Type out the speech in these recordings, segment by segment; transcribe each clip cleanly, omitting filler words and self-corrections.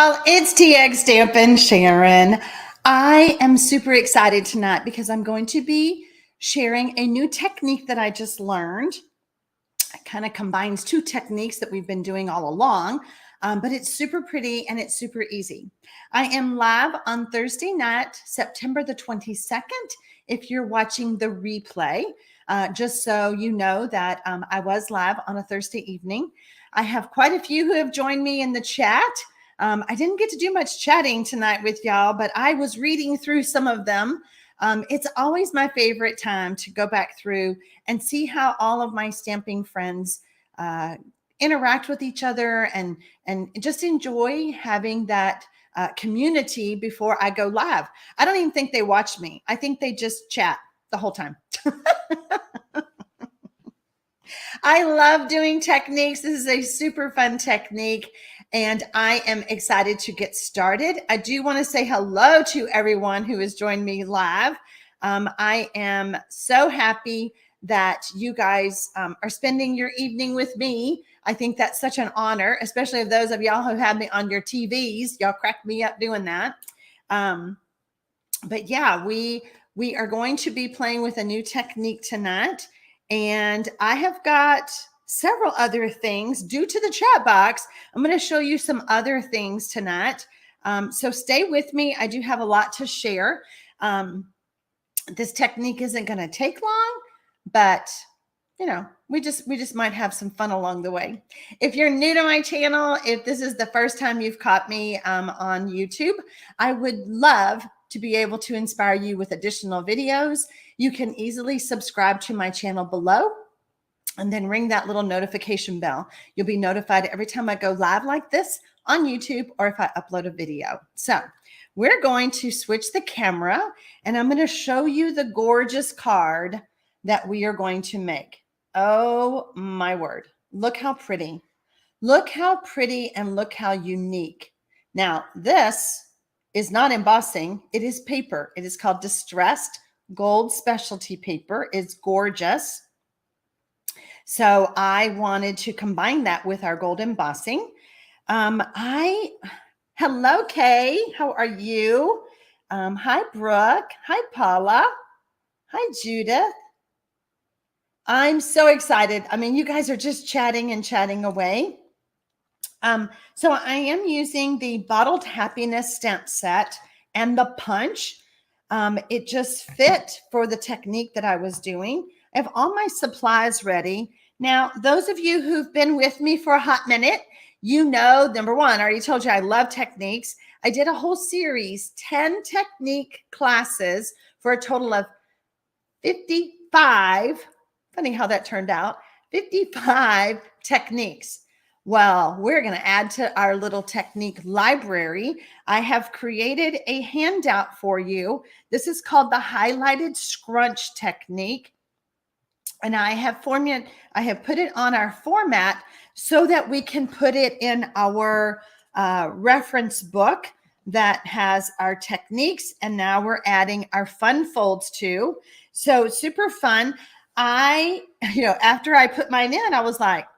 y'all. It's TX Stampin' Sharon. I am super excited tonight because I'm going to be sharing a new technique that I just learned. It kind of combines two techniques that we've been doing all along, but it's super pretty and it's super easy. I am live on Thursday night, September the 22nd. If you're watching the replay, just so you know that I was live on a Thursday evening. I have quite a few who have joined me in the chat. I didn't get to do much chatting tonight with y'all, but I was reading through some of them. It's always my favorite time to go back through and see how all of my stamping friends interact with each other and just enjoy having that community before I go live. I don't even think they watch me. I think they just chat the whole time. I love doing techniques. This is a super fun technique, and I am excited to get started. I do want to say hello to everyone who has joined me live. I am so happy that you guys are spending your evening with me. I think that's such an honor, especially of those of y'all who have me on your TVs. Y'all crack me up doing that. But yeah, we are going to be playing with a new technique tonight. And I have got several other things due to the chat box. I'm going to show you some other things tonight. So stay with me. I do have a lot to share. This technique isn't going to take long, but you know, we just might have some fun along the way. If you're new to my channel, if this is the first time you've caught me on YouTube, I would love to be able to inspire you with additional videos. You can easily subscribe to my channel below and then ring that little notification bell. You'll be notified every time I go live like this on YouTube or if I upload a video. So we're going to switch the camera and I'm going to show you the gorgeous card that we are going to make. Oh my word. Look how pretty. Look how pretty and look how unique. Now this is not embossing. It is paper. It is called distressed gold specialty paper. It's gorgeous. So I wanted to combine that with our gold embossing. Hello, Kay. How are you? Hi, Brooke. Hi, Paula. Hi, Judith. I'm so excited. I mean, you guys are just chatting and chatting away. So I am using the Bottled Happiness stamp set and the punch. It just fit for the technique that I was doing. I have all my supplies ready. Now, those of you who've been with me for a hot minute, you know, number one, I already told you I love techniques. I did a whole series, 10 technique classes for a total of 55. Funny how that turned out. 55 techniques. Well, we're going to add to our little technique library. I have created a handout for you. This is called the Highlighted Scrunch Technique. And I have put it on our format so that we can put it in our reference book that has our techniques. And now we're adding our fun folds too. So super fun. After I put mine in, I was like,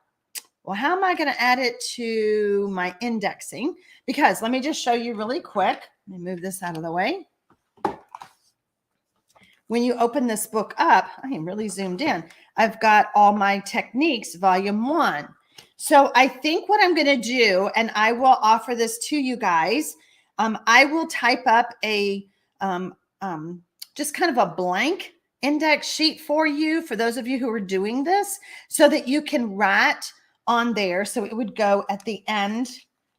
well, how am I going to add it to my indexing? Because let me just show you really quick. Let me move this out of the way. When you open this book up, I am really zoomed in. I've got all my techniques, volume 1. So I think what I'm going to do, and I will offer this to you guys, I will type up a just kind of a blank index sheet for you, for those of you who are doing this, so that you can write on there. So it would go at the end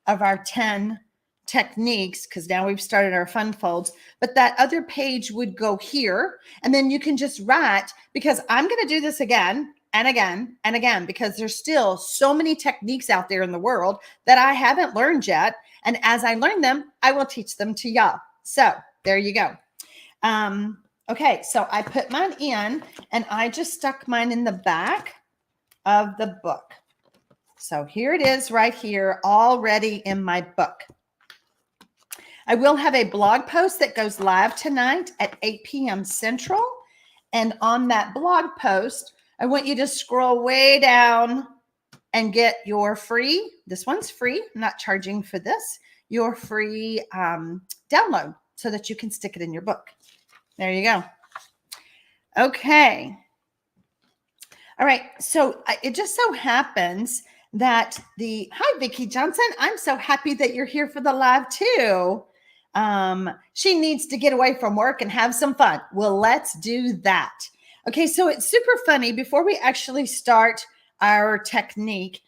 of our 10 techniques, because now we've started our fun folds, but that other page would go here, and then you can just write, because I'm going to do this again and again and again, because there's still so many techniques out there in the world that I haven't learned yet. And as I learn them, I will teach them to y'all. So there you go. Okay, so I put mine in and I just stuck mine in the back of the book. So here it is right here, already in my book. I will have a blog post that goes live tonight at 8 p.m. Central. And on that blog post, I want you to scroll way down and get your free. This one's free. I'm not charging for this. your free download so that you can stick it in your book. There you go. Okay. All right. So it just so happens that hi, Vicki Johnson. I'm so happy that you're here for the live too. She needs to get away from work and have some fun. Well, let's do that. Okay. So it's super funny. Before we actually start our technique,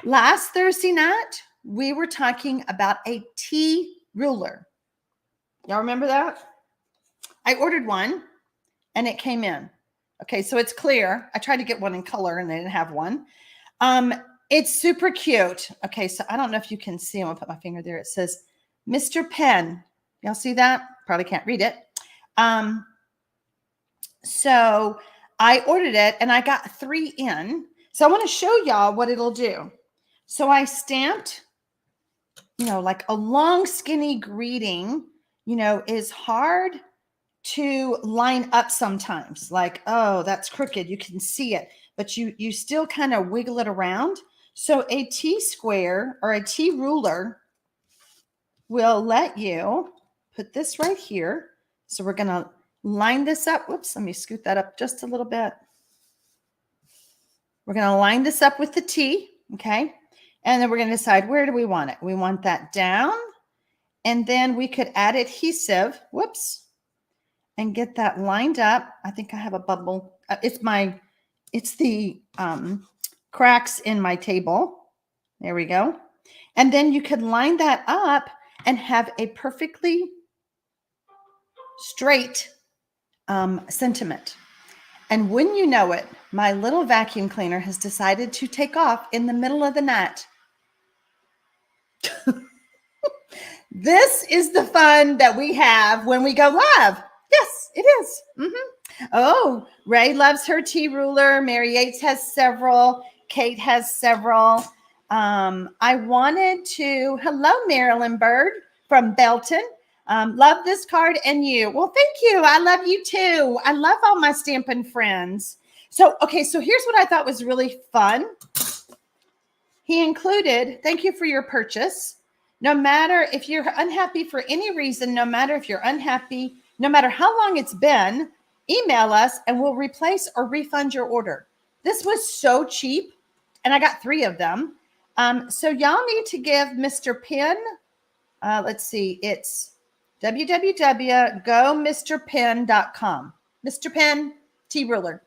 last Thursday night, we were talking about a T ruler. Y'all remember that? I ordered one and it came in. Okay, so it's clear. I tried to get one in color and they didn't have one. It's super cute. Okay, so I don't know if you can see. I'm gonna put my finger there. It says Mr. Pen. Y'all see that? Probably can't read it. So I ordered it and I got 3 in. So I want to show y'all what it'll do. So I stamped, like a long, skinny greeting, is hard to line up sometimes, like, oh, that's crooked. You can see it, but you still kind of wiggle it around. So a T square or a T ruler will let you put this right here. So we're going to line this up. Whoops, let me scoot that up just a little bit. We're going to line this up with the T, okay? And then we're going to decide, where do we want it? We want that down, and then we could add adhesive. Whoops. And get that lined up. I think I have a bubble. It's the cracks in my table. There we go. And then you could line that up and have a perfectly straight sentiment. And when you know it, my little vacuum cleaner has decided to take off in the middle of the night. This is the fun that we have when we go live. Yes, it is. Oh, Ray loves her T ruler. Mary Yates has several. Kate has several. I wanted to, hello, Marilyn Bird from Belton. Love this card and you. Well, thank you. I love you too. I love all my Stampin' friends. So, okay, so here's what I thought was really fun. He included, thank you for your purchase. No matter if you're unhappy for any reason, no matter if you're unhappy, no matter how long it's been, email us and we'll replace or refund your order. This was so cheap, and I got 3 of them. So y'all need to give Mr. Pen, let's see, it's www.gomrpen.com. Mr. Pen, T ruler.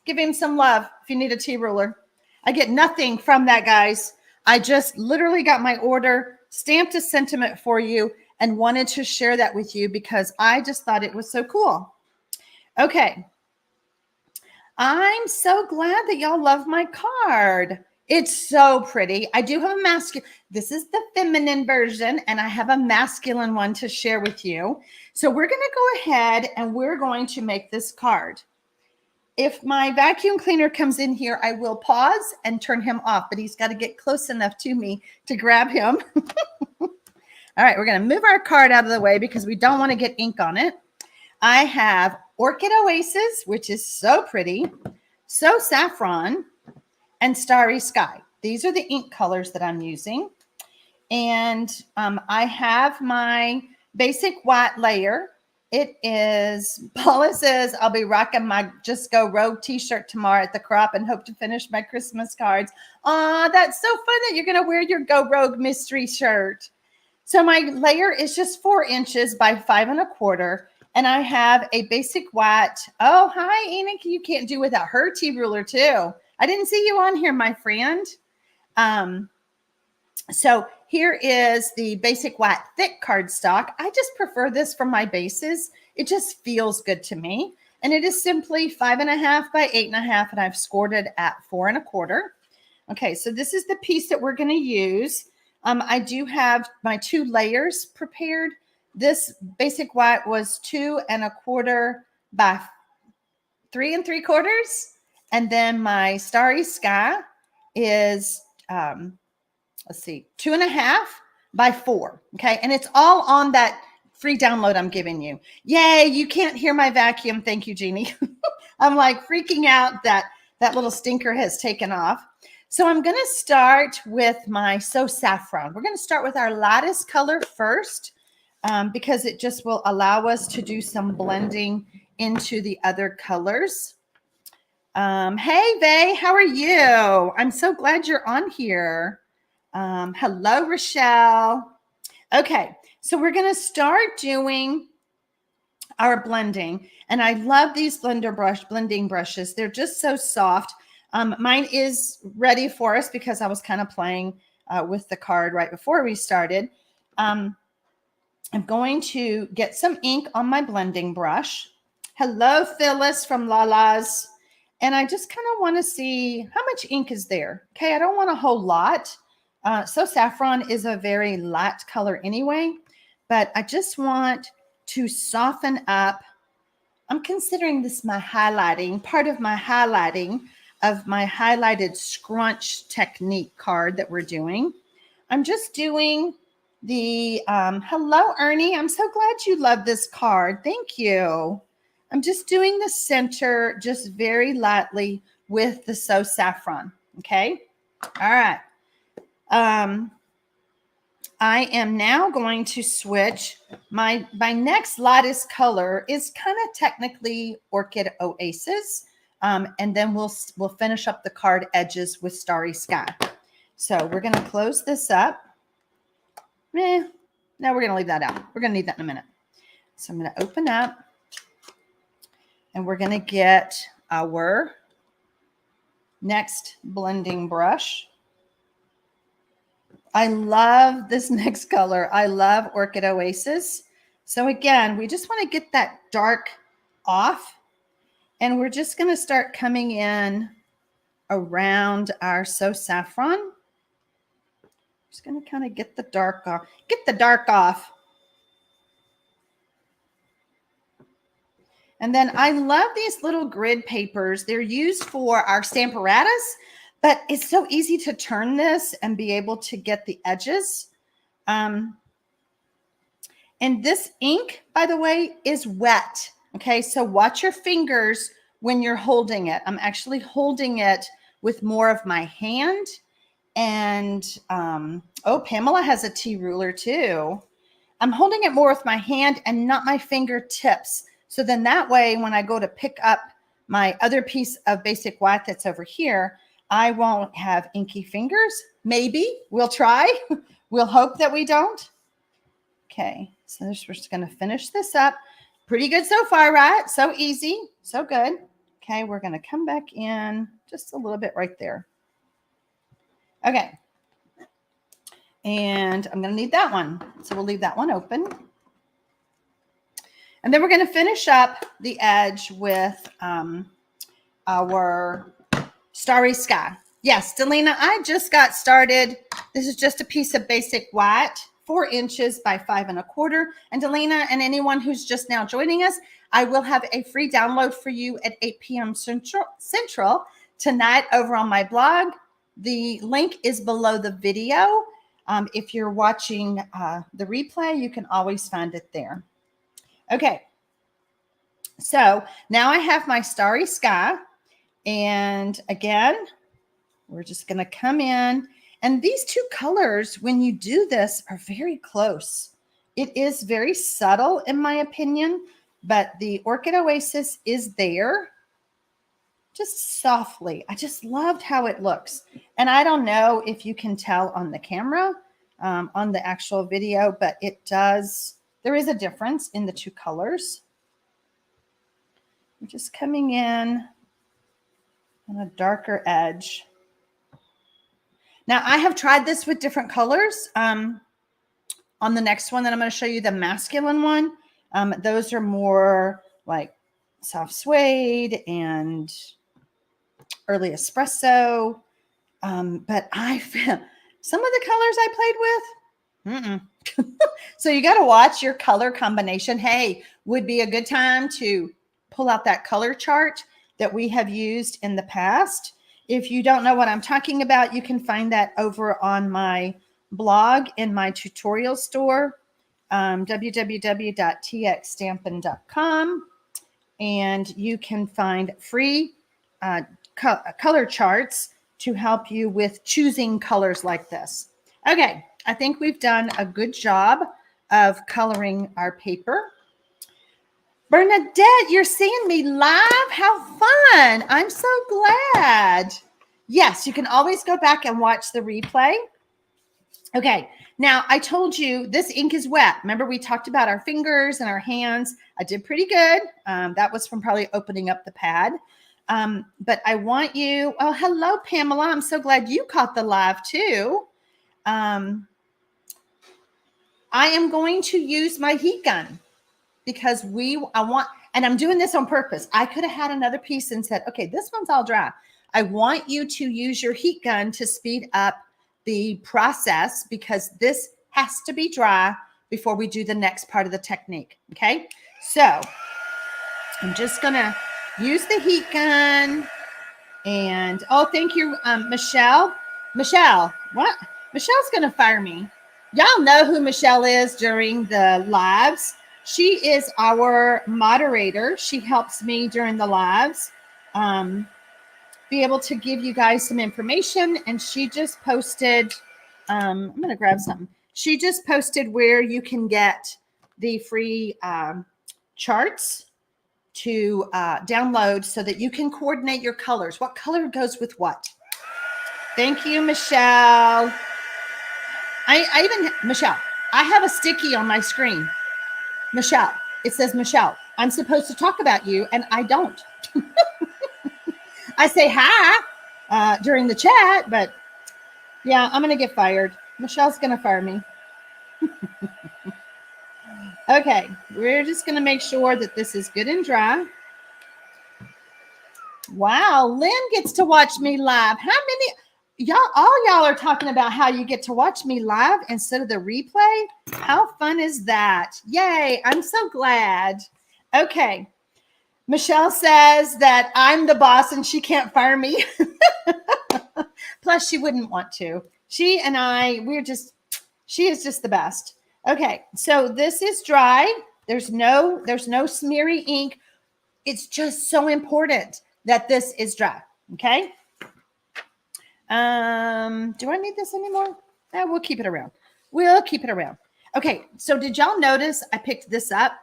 Give him some love if you need a T ruler. I get nothing from that, guys. I just literally got my order, stamped a sentiment for you, and wanted to share that with you because I just thought it was so cool. Okay. I'm so glad that y'all love my card. It's so pretty. I do have a masculine. This is the feminine version, and I have a masculine one to share with you. So we're going to go ahead and we're going to make this card. If my vacuum cleaner comes in here, I will pause and turn him off, but he's got to get close enough to me to grab him. All right, we're going to move our card out of the way because we don't want to get ink on it. I have Orchid Oasis, which is so pretty, So Saffron, and Starry Sky. These are the ink colors that I'm using. And I have my basic white layer. It is, Paula says, I'll be rocking my Just Go Rogue t-shirt tomorrow at the crop and hope to finish my Christmas cards. Aw, that's so fun that you're going to wear your Go Rogue mystery shirt. So my layer is just 4 inches by 5 1/4. And I have a basic white. Oh, hi, Enoch. You can't do without her T ruler too. I didn't see you on here, my friend. So here is the basic white thick cardstock. I just prefer this for my bases. It just feels good to me. And it is simply 5 1/2 by 8 1/2. And I've scored it at 4 1/4. Okay, so this is the piece that we're going to use. I do have my 2 layers prepared. This basic white was 2 1/4 by 3 3/4. And then my Starry Sky is, let's see, 2 1/2 by 4. Okay. And it's all on that free download I'm giving you. Yay. You can't hear my vacuum. Thank you, Jeannie. I'm like freaking out that that little stinker has taken off. So I'm going to start with my So Saffron. We're going to start with our lightest color first because it just will allow us to do some blending into the other colors. Hey, Vay, how are you? I'm so glad you're on here. Hello, Rochelle. Okay, so we're going to start doing our blending. And I love these blending brushes. They're just so soft. Mine is ready for us because I was kind of playing with the card right before we started. I'm going to get some ink on my blending brush. Hello, Phyllis from Lala's. And I just kind of want to see how much ink is there. Okay, I don't want a whole lot. So Saffron is a very light color anyway, but I just want to soften up. I'm considering this my highlighting, part of my highlighting of my Highlighted Scrunch Technique card that we're doing. I'm just doing the, hello, Ernie. I'm so glad you love this card. Thank you. I'm just doing the center just very lightly with the So Saffron. Okay. All right. I am now going to switch. My next lightest color is kind of technically Orchid Oasis. And then we'll finish up the card edges with Starry Sky. So we're going to close this up. No, we're going to leave that out. We're going to need that in a minute. So I'm going to open up and we're going to get our next blending brush. I love this next color. I love Orchid Oasis. So again, we just want to get that dark off. And we're just going to start coming in around our So Saffron. Just going to kind of get the dark off. Get the dark off. And then I love these little grid papers. They're used for our Stamparatus. But it's so easy to turn this and be able to get the edges. And this ink, by the way, is wet. Okay, so watch your fingers when you're holding it. I'm actually holding it with more of my hand. And, oh, Pamela has a T ruler too. I'm holding it more with my hand and not my fingertips. So then that way, when I go to pick up my other piece of basic white that's over here, I won't have inky fingers. Maybe we'll try. We'll hope that we don't. Okay, so we're just going to finish this up. Pretty good so far, right? So easy, so good. Okay, we're going to come back in just a little bit right there. Okay, and I'm going to need that one. So we'll leave that one open. And then we're going to finish up the edge with our Starry Sky. Yes, Delina, I just got started. This is just a piece of basic white, 4 inches by 5 1/4. And Delina and anyone who's just now joining us, I will have a free download for you at 8 p.m. Central tonight over on my blog. The link is below the video. If you're watching the replay, you can always find it there. Okay, so now I have my Starry Sky. And again, we're just going to come in. And these two colors, when you do this, are very close. It is very subtle, in my opinion, but the Orchid Oasis is there just softly. I just loved how it looks. And I don't know if you can tell on the camera, on the actual video, but it does. There is a difference in the two colors. We're just coming in on a darker edge. Now, I have tried this with different colors. On the next one that I'm going to show you, the masculine one, those are more like soft suede and early espresso. But I found some of the colors I played with, so you got to watch your color combination. Hey, would be a good time to pull out that color chart that we have used in the past. If you don't know what I'm talking about, you can find that over on my blog in my tutorial store, www.txstampin.com. And you can find free color charts to help you with choosing colors like this. Okay, I think we've done a good job of coloring our paper. Bernadette, you're seeing me live? How fun. I'm so glad. Yes, you can always go back and watch the replay. Okay, now I told you this ink is wet. Remember we talked about our fingers and our hands. I did pretty good. That was from probably opening up the pad. But I want you, oh, hello, Pamela. I'm so glad you caught the live too. I am going to use my heat gun because and I'm doing this on purpose. I could have had another piece and said, okay, this one's all dry. I want you to use your heat gun to speed up the process because this has to be dry before we do the next part of the technique. Okay. So I'm just going to use the heat gun and, oh, thank you, Michelle. Michelle, what? Michelle's going to fire me. Y'all know who Michelle is during the lives. She is our moderator. She helps me during the lives be able to give you guys some information. And she just posted, I'm going to grab something. She just posted where you can get the free charts to download so that you can coordinate your colors. What color goes with what? Thank you, Michelle. Michelle, I have a sticky on my screen. Michelle, it says Michelle. I'm supposed to talk about you, and I don't. I say hi during the chat, but yeah, I'm going to get fired. Michelle's going to fire me. Okay, we're just going to make sure that this is good and dry. Wow, Lynn gets to watch me live. How many? Y'all are talking about how you get to watch me live instead of the replay. How fun is that? Yay, I'm so glad. Okay. Michelle says that I'm the boss and she can't fire me. Plus, she wouldn't want to. She and I, she is just the best. Okay, so this is dry. There's no smeary ink. It's just so important that this is dry. Okay. Do I need this anymore? We'll keep it around. We'll keep it around. Okay, so did y'all notice I picked this up?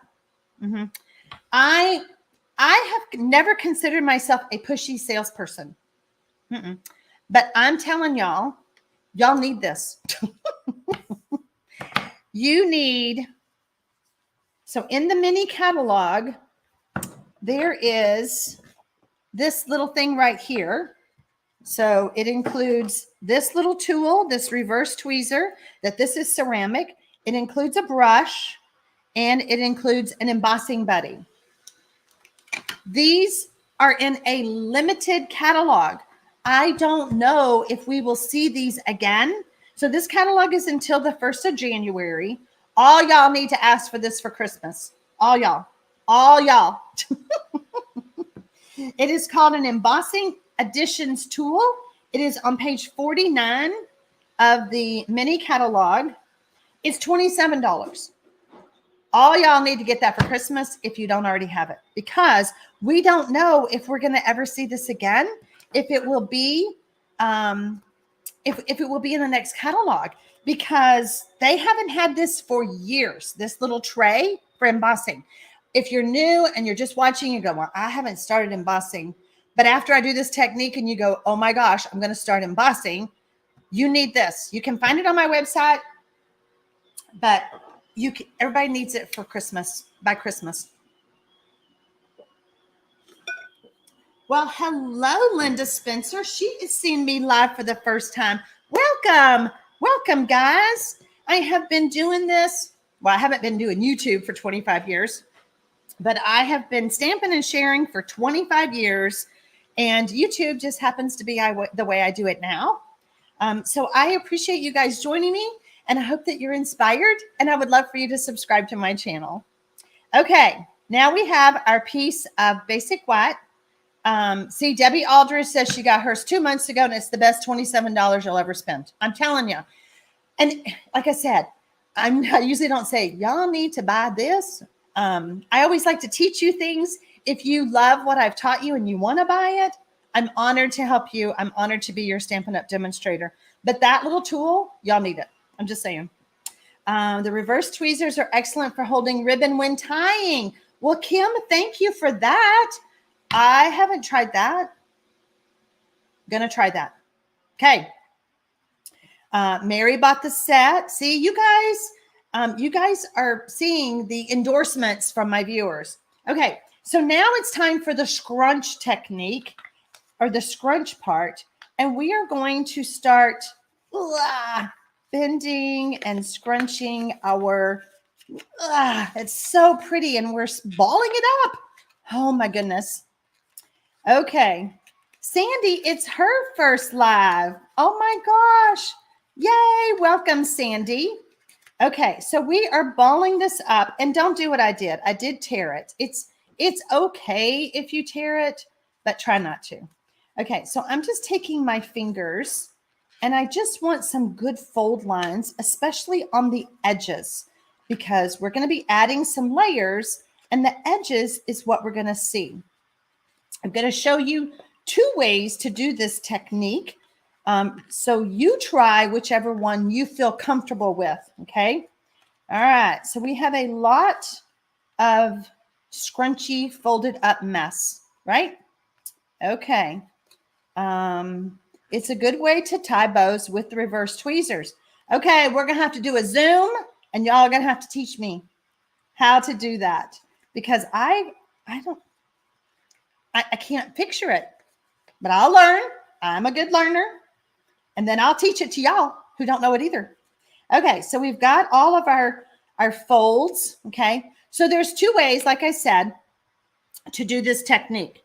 I have never considered myself a pushy salesperson. But I'm telling y'all need this. You need, so in the mini catalog, there is this little thing right here. So it includes this little tool, this reverse tweezer, that this is ceramic. It includes a brush and it includes an embossing buddy. These are in a limited catalog. I don't know if we will see these again. So this catalog is until the 1st of January. All y'all need to ask for this for Christmas. All y'all. It is called an embossing additions tool. It is on page 49 of the mini catalog. It's $27. All y'all need to get that for Christmas if you don't already have it, because we don't know if we're going to ever see this again, if it will be if it will be in the next catalog, because they haven't had this for years, this little tray for embossing. If you're new and you're just watching, you go, well, I haven't started embossing. But after I do this technique and you go, oh my gosh, I'm going to start embossing, you need this. You can find it on my website, but everybody needs it for Christmas, by Christmas. Well, hello, Linda Spencer. She is seeing me live for the first time. Welcome, guys. I have been doing this. Well, I haven't been doing YouTube for 25 years, but I have been stamping and sharing for 25 years. And YouTube just happens to be the way I do it now. So I appreciate you guys joining me, and I hope that you're inspired, and I would love for you to subscribe to my channel. Okay, now we have our piece of basic white. See, Debbie Aldridge says she got hers 2 months ago, and it's the best $27 you'll ever spend. I'm telling you. And like I said, I usually don't say, y'all need to buy this. I always like to teach you things. If you love what I've taught you and you want to buy it, I'm honored to help you. I'm honored to be your Stampin' Up! Demonstrator. But that little tool, y'all need it. I'm just saying. The reverse tweezers are excellent for holding ribbon when tying. Well, Kim, thank you for that. I haven't tried that. Gonna try that. Okay. Mary bought the set. See, you guys are seeing the endorsements from my viewers. Okay, so now it's time for the scrunch technique, or the scrunch part, and we are going to start bending and scrunching our, it's so pretty, and we're balling it up. Oh my goodness. Okay, Sandy, it's her first live. Oh my gosh. Yay, welcome, Sandy. Okay, so we are balling this up, and don't do what I did. I did tear it. It's okay if you tear it, but try not to. Okay, so I'm just taking my fingers, and I just want some good fold lines, especially on the edges, because we're going to be adding some layers, and the edges is what we're going to see. I'm going to show you 2 ways to do this technique. So you try whichever one you feel comfortable with. Okay. All right. So we have a lot of scrunchy folded up mess, right? Okay. It's a good way to tie bows with the reverse tweezers. Okay. We're going to have to do a Zoom, and y'all are going to have to teach me how to do that, because I can't picture it, but I'll learn. I'm a good learner. And then I'll teach it to y'all who don't know it either. Okay, so we've got all of our folds, okay? So there's 2 ways, like I said, to do this technique.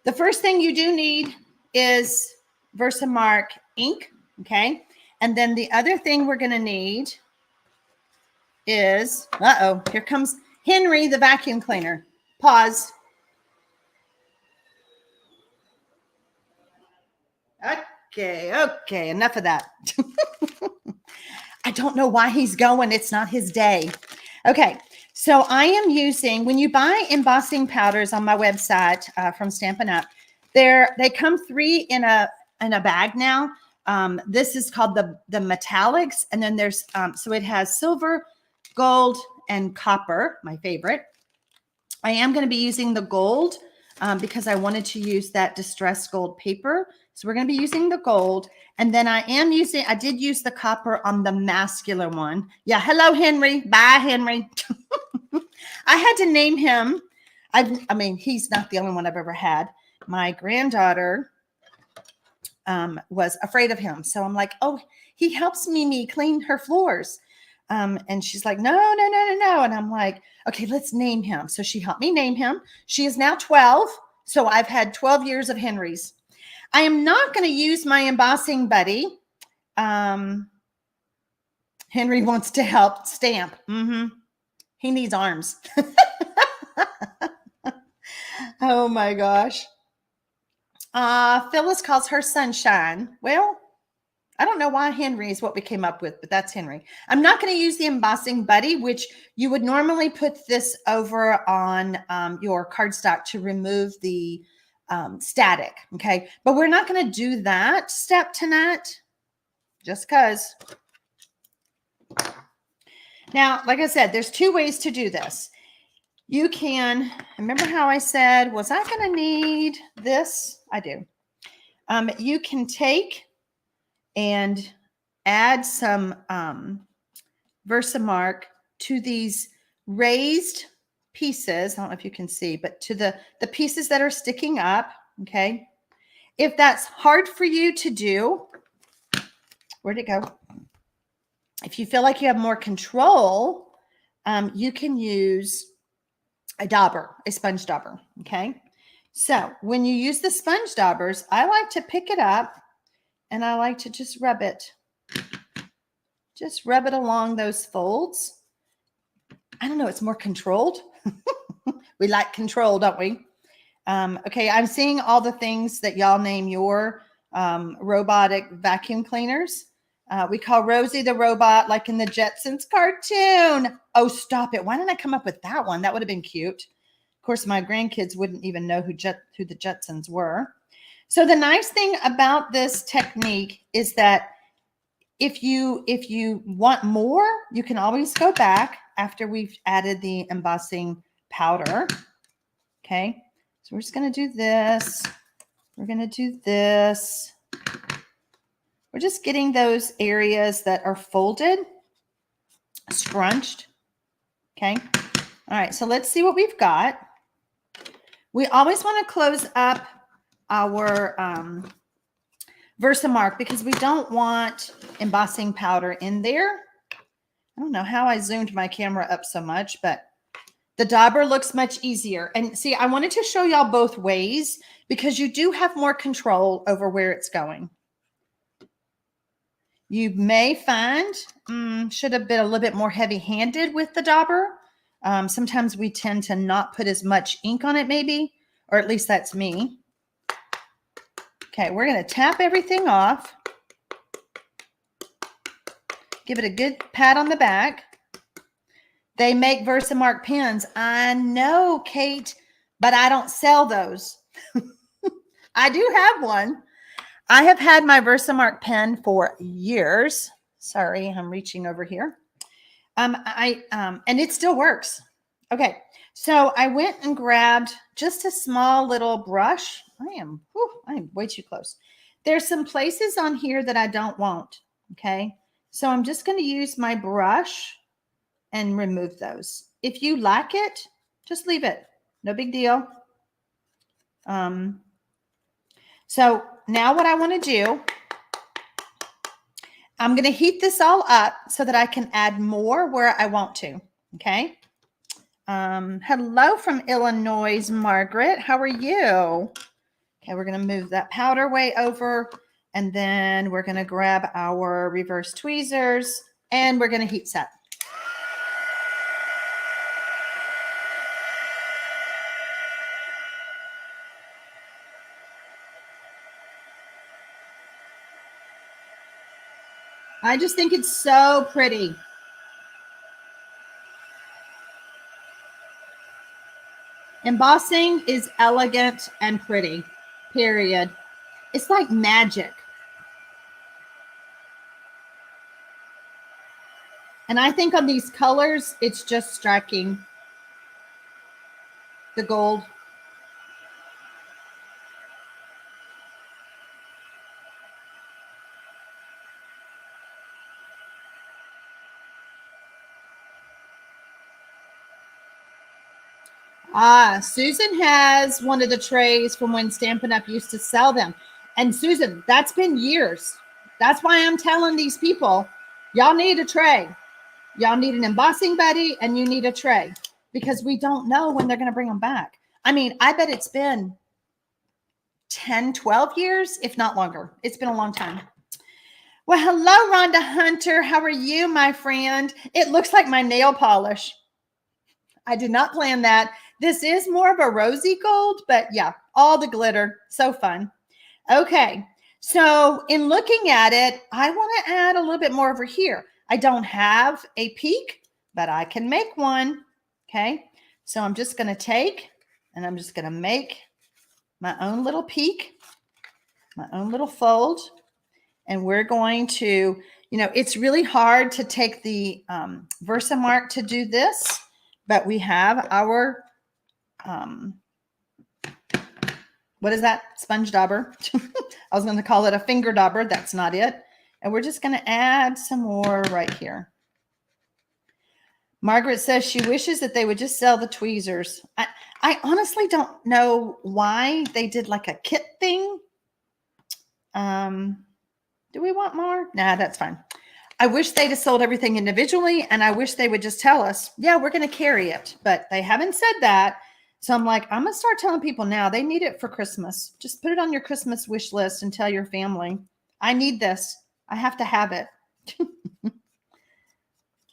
The first thing you do need is Versamark ink, okay? And then the other thing we're going to need is, here comes Henry, the vacuum cleaner. Pause. Okay, enough of that. I don't know why he's going. It's not his day. Okay, so I am using, when you buy embossing powders on my website from Stampin' Up, they come 3 in a bag now. This is called the metallics, and then there's so it has silver, gold, and copper, my favorite. I am going to be using the gold because I wanted to use that distressed gold paper. So we're going to be using the gold. And then I did use the copper on the masculine one. Yeah. Hello, Henry. Bye, Henry. I had to name him. I mean, he's not the only one I've ever had. My granddaughter was afraid of him. So I'm like, oh, he helps me clean her floors. And she's like, no. And I'm like, okay, let's name him. So she helped me name him. She is now 12. So I've had 12 years of Henry's. I am not going to use my embossing buddy. Henry wants to help stamp. He needs arms. Oh my gosh. Phyllis calls her Sunshine. Well, I don't know why Henry is what we came up with, but that's Henry. I'm not going to use the embossing buddy, which you would normally put this over on your cardstock to remove the static. Okay. But we're not going to do that step tonight just because. Now, like I said, there's 2 ways to do this. You can, remember how I said, was I going to need this? I do. You can take and add some Versamark to these raised pieces. I don't know if you can see, but to the pieces that are sticking up, okay? If that's hard for you to do, where'd it go? If you feel like you have more control, you can use a dauber, a sponge dauber, okay? So when you use the sponge daubers, I like to pick it up and I like to just rub it. Just rub it along those folds. I don't know, it's more controlled. We like control, don't we? Okay, I'm seeing all the things that y'all name your robotic vacuum cleaners. We call Rosie the robot, like in the Jetsons cartoon. Oh, stop it. Why didn't I come up with that one? That would have been cute. Of course, my grandkids wouldn't even know who the Jetsons were. So the nice thing about this technique is that if you want more, you can always go back after we've added the embossing powder. Okay, so we're just going to do this. We're going to do this. We're just getting those areas that are folded, scrunched. Okay. All right, so let's see what we've got. We always want to close up our Versamark because we don't want embossing powder in there. I don't know how I zoomed my camera up so much, but the dauber looks much easier. And see, I wanted to show y'all both ways because you do have more control over where it's going. You may find, should have been a little bit more heavy-handed with the dauber. Sometimes we tend to not put as much ink on it maybe, or at least that's me. Okay, we're going to tap everything off. Give it a good pat on the back. They make Versamark pens. I know, Kate, but I don't sell those. I do have one. I have had my Versamark pen for years. Sorry, I'm reaching over here. And it still works. Okay, so I went and grabbed just a small little brush. I am way too close. There's some places on here that I don't want. Okay, so I'm just going to use my brush and remove those. If you like it, just leave it. No big deal. So now what I want to do, I'm going to heat this all up so that I can add more where I want to. Okay. Hello from Illinois, Margaret. How are you? Okay, we're going to move that powder way over, and then we're going to grab our reverse tweezers, and we're going to heat set. I just think it's so pretty. Embossing is elegant and pretty, period. It's like magic. And I think on these colors, it's just striking. The gold. Susan has one of the trays from when Stampin' Up used to sell them. And Susan, that's been years. That's why I'm telling these people, y'all need a tray. Y'all need an embossing buddy and you need a tray because we don't know when they're going to bring them back. I mean, I bet it's been 10, 12 years, if not longer. It's been a long time. Well, hello, Rhonda Hunter. How are you, my friend? It looks like my nail polish. I did not plan that. This is more of a rosy gold, but yeah, all the glitter. So fun. Okay. So in looking at it, I want to add a little bit more over here. I don't have a peak, but I can make one. Okay. So I'm just going to take and I'm just going to make my own little peak, my own little fold. And we're going to, you know, it's really hard to take the Versamark to do this, but we have our, what is that? Sponge dauber. I was going to call it a finger dauber. That's not it. And we're just going to add some more right here. Margaret says she wishes that they would just sell the tweezers. I honestly don't know why they did like a kit thing. Do we want more? Nah, that's fine. I wish they'd have sold everything individually, and I wish they would just tell us, yeah, we're going to carry it. But they haven't said that. So I'm like, I'm going to start telling people now they need it for Christmas. Just put it on your Christmas wish list and tell your family, I need this. I have to have it.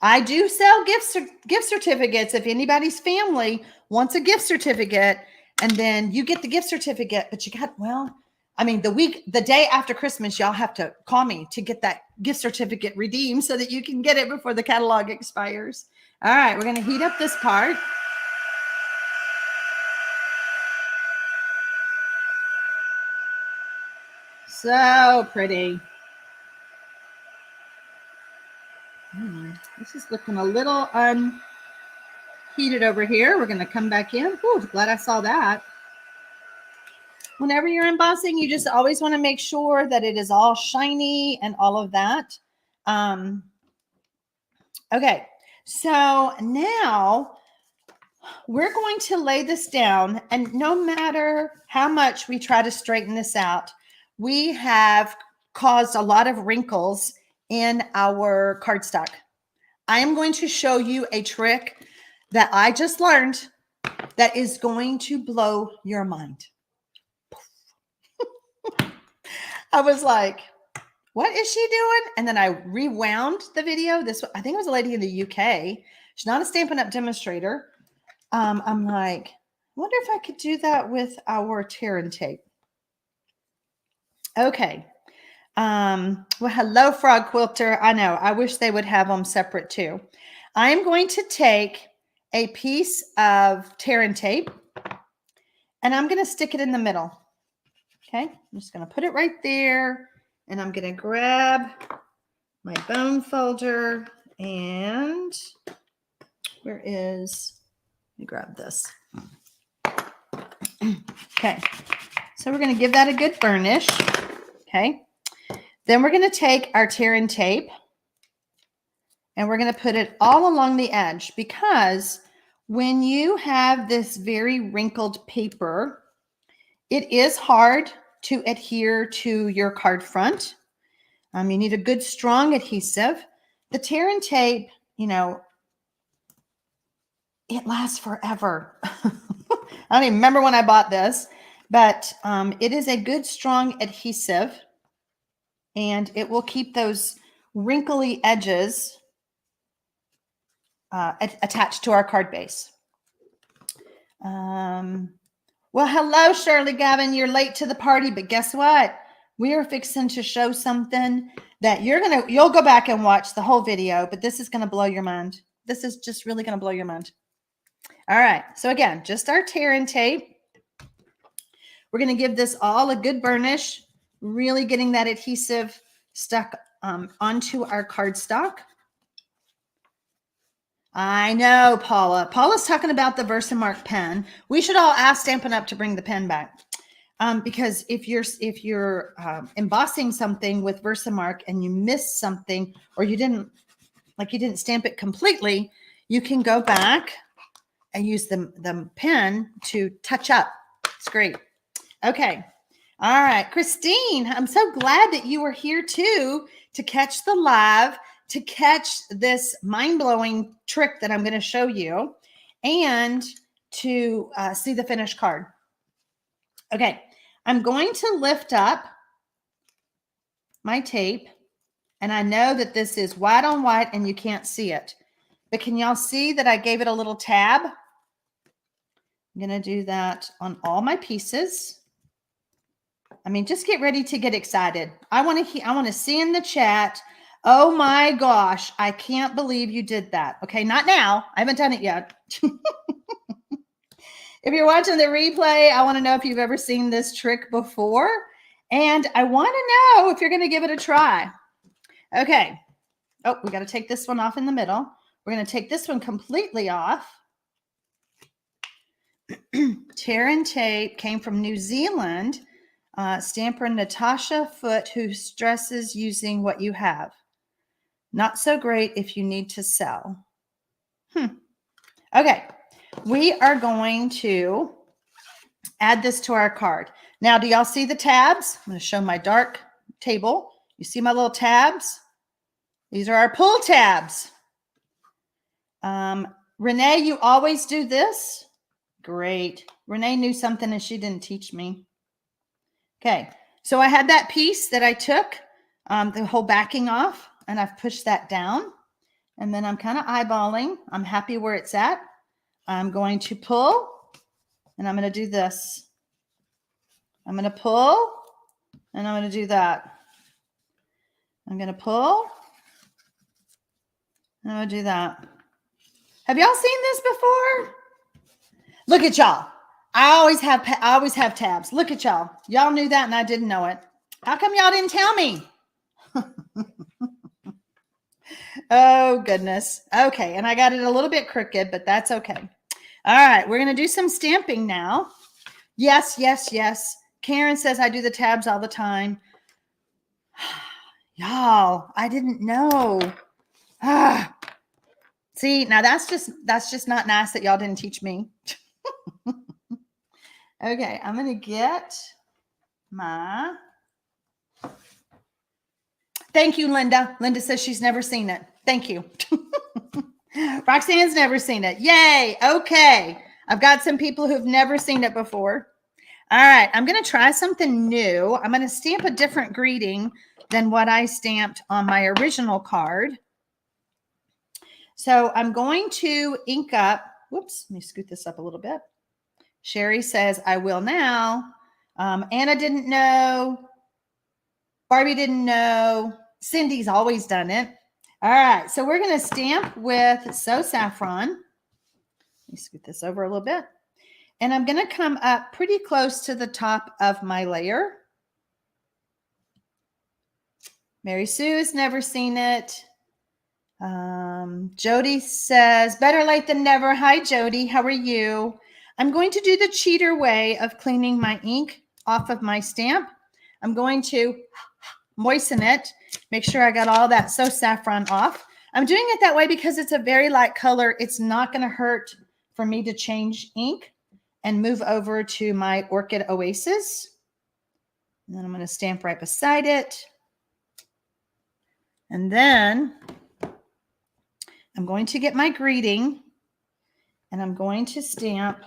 I do sell gift certificates if anybody's family wants a gift certificate, and then you get the gift certificate, but you got, well, I mean, the day after Christmas, y'all have to call me to get that gift certificate redeemed so that you can get it before the catalog expires. All right, we're going to heat up this part. So pretty. This is looking a little unheated over here. We're going to come back in. Ooh, glad I saw that. Whenever you're embossing, you just always want to make sure that it is all shiny and all of that. Okay, so now we're going to lay this down, and no matter how much we try to straighten this out, we have caused a lot of wrinkles in our cardstock. I am going to show you a trick that I just learned that is going to blow your mind. I was like, what is she doing? And then I rewound the video. I think it was a lady in the UK. She's not a Stampin' Up demonstrator. I'm like, I wonder if I could do that with our tear and tape. Okay. Well, hello, Frog Quilter. I know. I wish they would have them separate too. I am going to take a piece of tear and tape, and I'm going to stick it in the middle. Okay. I'm just going to put it right there, and I'm going to grab my bone folder, and where is... Let me grab this. Okay, so we're going to give that a good burnish. Okay, then we're going to take our tear and tape, and we're going to put it all along the edge, because when you have this very wrinkled paper, it is hard to adhere to your card front. You need a good strong adhesive. The tear and tape, you know, it lasts forever. I don't even remember when I bought this, but it is a good, strong adhesive, and it will keep those wrinkly edges attached to our card base. Well, hello, Shirley Gavin. You're late to the party, but guess what? We are fixing to show something that you'll go back and watch the whole video, but this is going to blow your mind. This is just really going to blow your mind. All right, so again, just our tear and tape. We're going to give this all a good burnish, really getting that adhesive stuck onto our cardstock. I know, Paula. Paula's talking about the Versamark pen. We should all ask Stampin' Up to bring the pen back, because if you're embossing something with Versamark and you missed something, or you didn't stamp it completely, you can go back and use the pen to touch up. It's great. Okay. All right. Christine, I'm so glad that you were here too, to catch the live, to catch this mind-blowing trick that I'm going to show you, and to see the finished card. Okay. I'm going to lift up my tape, and I know that this is white on white and you can't see it, but can y'all see that I gave it a little tab? I'm going to do that on all my pieces. I mean, just get ready to get excited. I want to see in the chat, oh my gosh, I can't believe you did that. Okay, not now. I haven't done it yet. If you're watching the replay, I want to know if you've ever seen this trick before. And I want to know if you're going to give it a try. Okay. Oh, we got to take this one off in the middle. We're going to take this one completely off. Tear and tape came from New Zealand. Stamper Natasha Foote, who stresses using what you have. Not so great if you need to sell. Okay, we are going to add this to our card. Now, do y'all see the tabs? I'm going to show my dark table. You see my little tabs? These are our pull tabs. Renee, you always do this? Great. Renee knew something and she didn't teach me. Okay, so I had that piece that I took the whole backing off, and I've pushed that down, and then I'm kind of eyeballing. I'm happy where it's at. I'm going to pull, and I'm going to do this. I'm going to pull, and I'm going to do that. I'm going to pull, and I'm going to do that. Have y'all seen this before? Look at y'all. I always have tabs. Look at y'all. Y'all knew that and I didn't know it. How come y'all didn't tell me? Oh, goodness. Okay, and I got it a little bit crooked, but that's okay. All right, we're going to do some stamping now. Yes, yes, yes. Karen says I do the tabs all the time. Y'all, I didn't know. Ah. See, now that's just not nice that y'all didn't teach me. Okay, I'm going to get my... Thank you, Linda. Linda says she's never seen it. Thank you. Roxanne's never seen it. Yay. Okay. I've got some people who've never seen it before. All right. I'm going to try something new. I'm going to stamp a different greeting than what I stamped on my original card. So I'm going to ink up. Whoops. Let me scoot this up a little bit. Sherry says, I will now. Anna didn't know. Barbie didn't know. Cindy's always done it. All right, so we're going to stamp with So Saffron. Let me scoot this over a little bit. And I'm going to come up pretty close to the top of my layer. Mary Sue's never seen it. Jody says, better late than never. Hi, Jody. How are you? I'm going to do the cheater way of cleaning my ink off of my stamp. I'm going to moisten it, make sure I got all that So Saffron off. I'm doing it that way because it's a very light color. It's not going to hurt for me to change ink and move over to my Orchid Oasis. And then I'm going to stamp right beside it. And then I'm going to get my greeting and I'm going to stamp.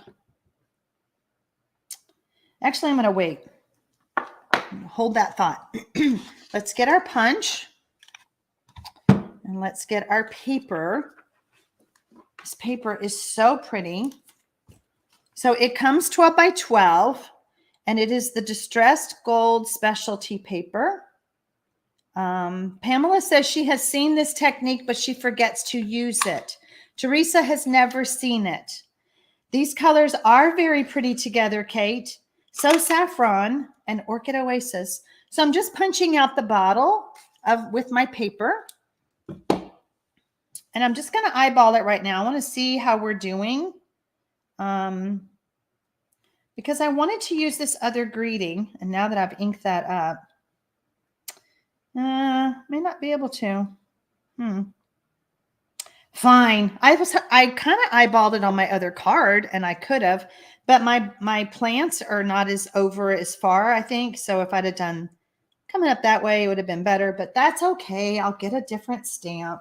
Actually, I'm going to wait. Hold that thought. Let's get our punch and let's get our paper. This paper is so pretty. So it comes 12 by 12 and it is the Distressed Gold Specialty paper. Pamela says she has seen this technique, but she forgets to use it. Teresa has never seen it. These colors are very pretty together, Kate. So Saffron and Orchid Oasis. So I'm just punching out the bottle with my paper. And I'm just going to eyeball it right now. I want to see how we're doing. Because I wanted to use this other greeting. And now that I've inked that up, may not be able to. Fine. I kind of eyeballed it on my other card, and I could have, but my plants are not as over as far, I think. So if I'd have done coming up that way, it would have been better, but that's okay. I'll get a different stamp.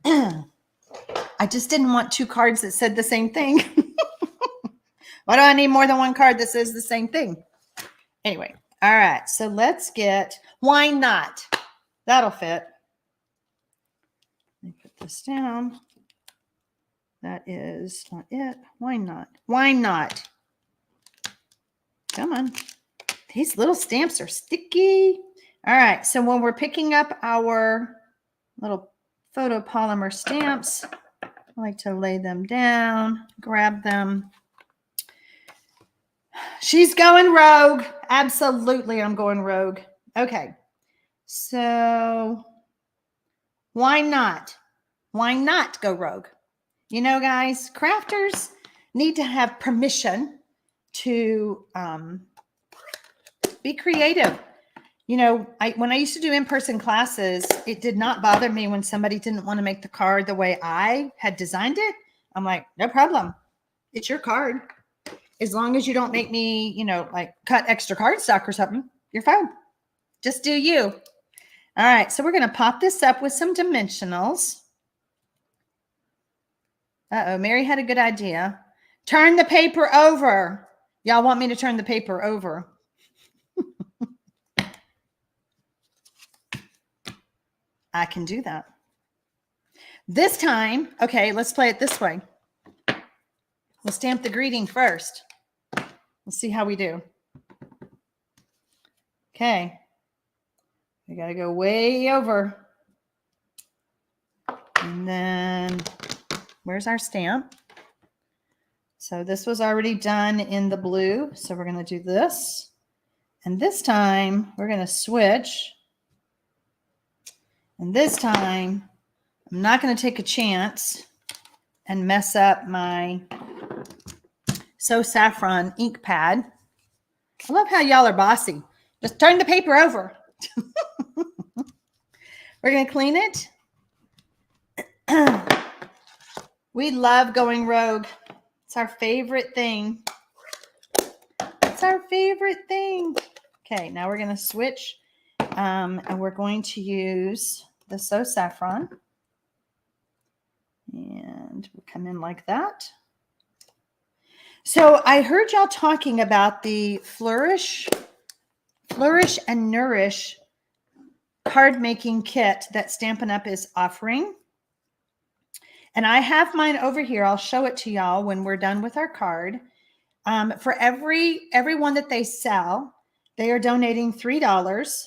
I just didn't want two cards that said the same thing. Why do I need more than one card that says the same thing? Anyway. All right. So let's get, why not? That'll fit. Let me put this down. That is not it. Why not? Why not? Come on. These little stamps are sticky. All right. So when we're picking up our little photopolymer stamps, I like to lay them down, grab them. She's going rogue. Absolutely, I'm going rogue. Okay. So why not? Why not go rogue? You know, guys, crafters need to have permission to be creative. You know, when I used to do in-person classes, it did not bother me when somebody didn't want to make the card the way I had designed it. I'm like, no problem. It's your card. As long as you don't make me, you know, like cut extra cardstock or something, you're fine. Just do you. All right, so we're going to pop this up with some dimensionals. Uh-oh, Mary had a good idea. Turn the paper over. Y'all want me to turn the paper over? I can do that. This time, okay, let's play it this way. We'll stamp the greeting first. We'll see how we do. Okay. We got to go way over. And then where's our stamp? So this was already done in the blue. So we're going to do this. And this time we're going to switch. And this time I'm not going to take a chance and mess up my So Saffron ink pad. I love how y'all are bossy. Just turn the paper over. We're going to clean it. We love going rogue. It's our favorite thing. It's our favorite thing. Okay, now we're going to switch. And we're going to use the So Saffron. And we'll come in like that. So I heard y'all talking about the Flourish and Nourish card making kit that Stampin' Up is offering. And I have mine over here. I'll show it to y'all when we're done with our card. For every one that they sell, they are donating $3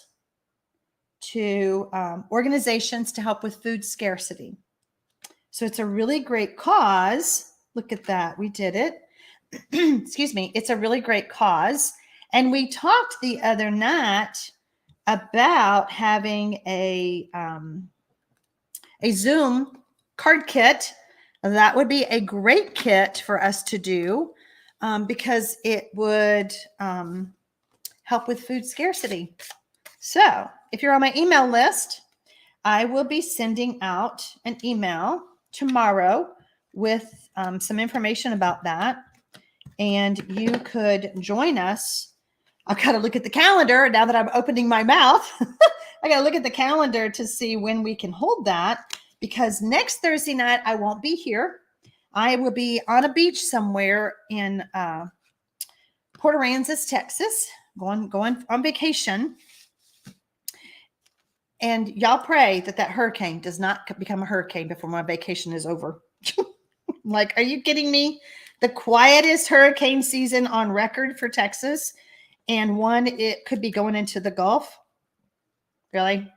to organizations to help with food scarcity. So it's a really great cause. Look at that. We did it. Excuse me. It's a really great cause. And we talked the other night about having a Zoom card kit. That would be a great kit for us to do because it would help with food scarcity. So if you're on my email list, I will be sending out an email tomorrow with some information about that. And you could join us. I've got to look at the calendar now that I'm opening my mouth. I got to look at the calendar to see when we can hold that, because next Thursday night I won't be here. I will be on a beach somewhere in Port Aransas, Texas, going on vacation. And y'all pray that hurricane does not become a hurricane before my vacation is over. Like, are you kidding me? The quietest hurricane season on record for Texas, and one it could be going into the Gulf. Really?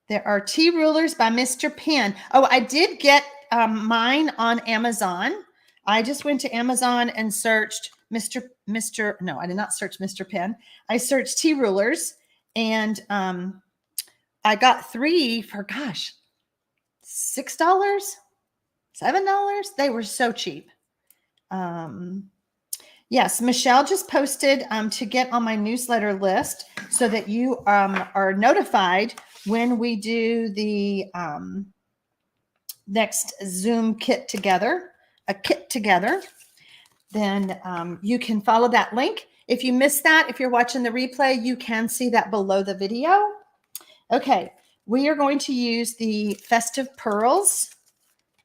There are tea rulers by Mr. Penn. Oh, I did get mine on Amazon. I just went to Amazon and searched no, I did not search Mr. Penn. I searched tea rulers, and I got 3 for, gosh, $6, $7. They were so cheap. Yes, Michelle just posted to get on my newsletter list so that you are notified when we do the next Zoom kit together, then you can follow that link. If you missed that, if you're watching the replay, you can see that below the video. Okay, we are going to use the Festive Pearls.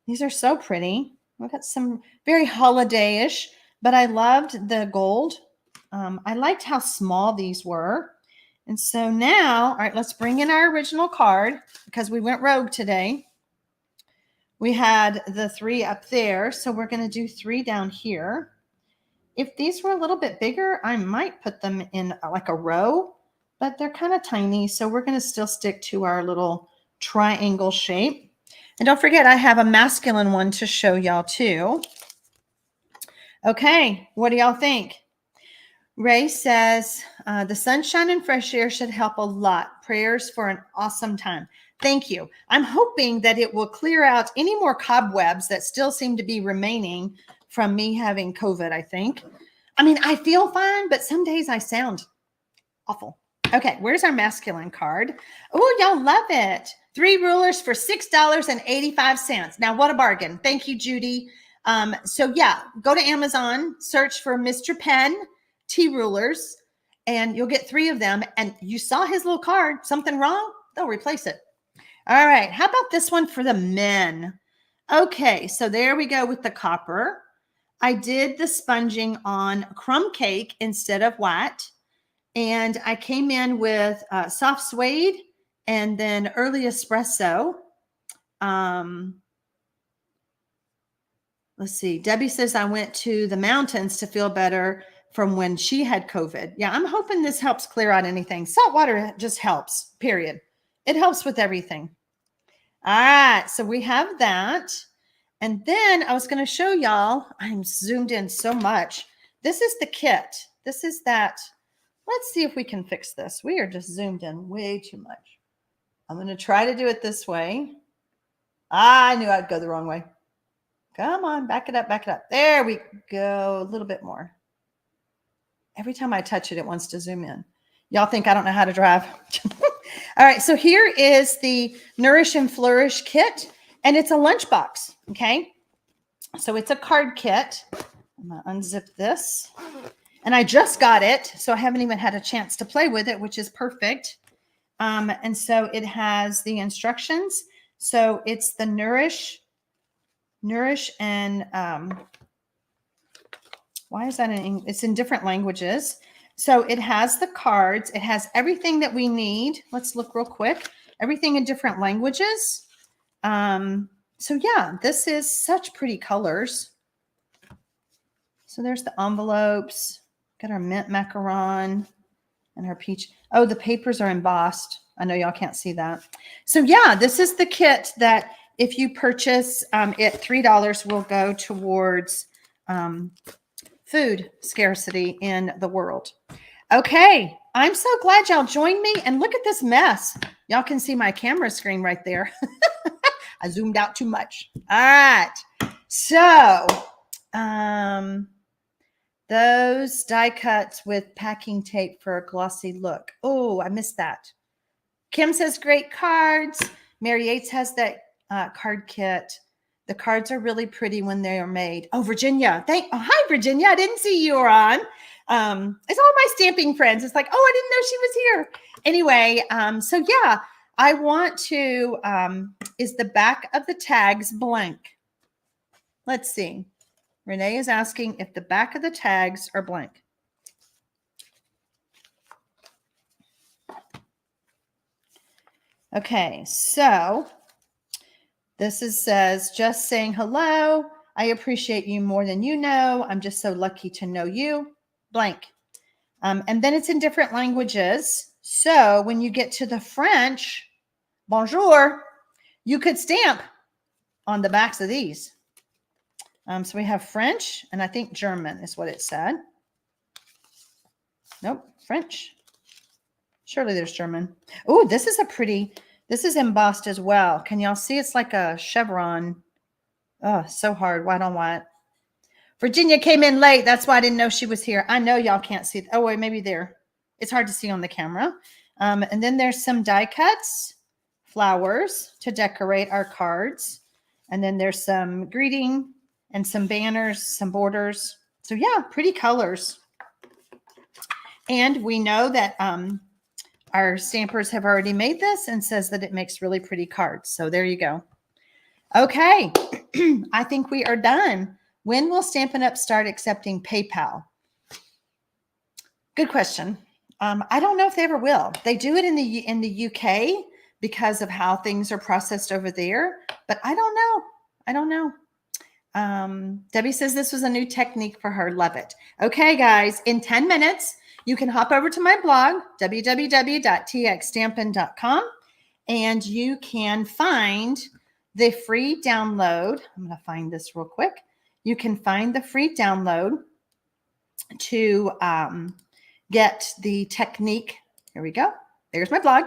These are so pretty. We've got some very holiday-ish, but I loved the gold. I liked how small these were. And so now, all right, let's bring in our original card because we went rogue today. We had the 3 up there, so we're going to do 3 down here. If these were a little bit bigger, I might put them in like a row, but they're kind of tiny, so we're going to still stick to our little triangle shape. And don't forget, I have a masculine one to show y'all too. Okay, what do y'all think? Ray says, the sunshine and fresh air should help a lot. Prayers for an awesome time. Thank you. I'm hoping that it will clear out any more cobwebs that still seem to be remaining from me having COVID, I think. I mean, I feel fine, but some days I sound awful. Okay, where's our masculine card? Oh, y'all love it. 3 rulers for $6.85. Now, what a bargain. Thank you, Judy. So yeah, go to Amazon, search for Mr. Penn tea rulers, and you'll get 3 of them. And you saw his little card. Something wrong? They'll replace it. All right, how about this one for the men? Okay, so there we go with the copper. I did the sponging on crumb cake instead of white. And I came in with soft suede and then early espresso. Let's see. Debbie says I went to the mountains to feel better from when she had COVID. Yeah, I'm hoping this helps clear out anything. Salt water just helps, period. It helps with everything. All right, so we have that. And then I was going to show y'all, I'm zoomed in so much. This is the kit. This is that. Let's see if we can fix this. We are just zoomed in way too much. I'm going to try to do it this way. I knew I'd go the wrong way. Come on, back it up, back it up. There we go. A little bit more. Every time I touch it, it wants to zoom in. Y'all think I don't know how to drive? All right, so here is the Nourish and Flourish kit, and it's a lunchbox, okay? So it's a card kit. I'm going to unzip this. And I just got it, so I haven't even had a chance to play with it, which is perfect. And so it has the instructions. So it's the Nourish and why is that it's in different languages. So it has the cards. It has everything that we need. Let's look real quick. Everything in different languages. So yeah, this is such pretty colors. So there's the envelopes. Got our mint macaron and our peach. Oh, the papers are embossed. I know y'all can't see that. So yeah, this is the kit that if you purchase it, $3 will go towards food scarcity in the world. Okay, I'm so glad y'all joined me. And look at this mess. Y'all can see my camera screen right there. I zoomed out too much. All right. So, those die cuts with packing tape for a glossy look. Oh, I missed that. Kim says great cards. Mary Yates has that card kit. The cards are really pretty when they are made. Oh, Virginia. Hi, Virginia. I didn't see you were on. It's all my stamping friends. It's like, oh, I didn't know she was here. Anyway, so yeah, I want to, is the back of the tags blank? Let's see. Renee is asking if the back of the tags are blank. Okay, so this says, just saying hello. I appreciate you more than you know. I'm just so lucky to know you. Blank. And then it's in different languages. So when you get to the French, bonjour, you could stamp on the backs of these. So we have French, and I think German is what it said. Nope, French. Surely there's German. Oh, this is embossed as well. Can y'all see? It's like a chevron. Oh, so hard, white on white. Virginia came in late. That's why I didn't know she was here. I know y'all can't see. Oh, wait, maybe there. It's hard to see on the camera. And then there's some die cuts, flowers to decorate our cards. And then there's some greeting and some banners, some borders. So yeah, pretty colors. And we know that our stampers have already made this and says that it makes really pretty cards. So there you go. Okay, I think we are done. When will Stampin' Up! Start accepting PayPal? Good question. I don't know if they ever will. They do it in the UK because of how things are processed over there, but I don't know. I don't know. Debbie says this was a new technique for her. Love it. Okay, guys, in 10 minutes, you can hop over to my blog, www.txstampin.com, and you can find the free download. I'm going to find this real quick. You can find the free download to get the technique. Here we go. There's my blog.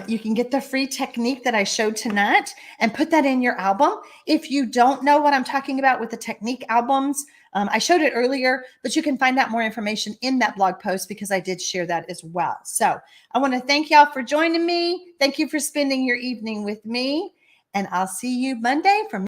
You can get the free technique that I showed tonight and put that in your album. If you don't know what I'm talking about with the technique albums, I showed it earlier, but you can find out more information in that blog post because I did share that as well. So I want to thank y'all for joining me. Thank you for spending your evening with me, and I'll see you Monday from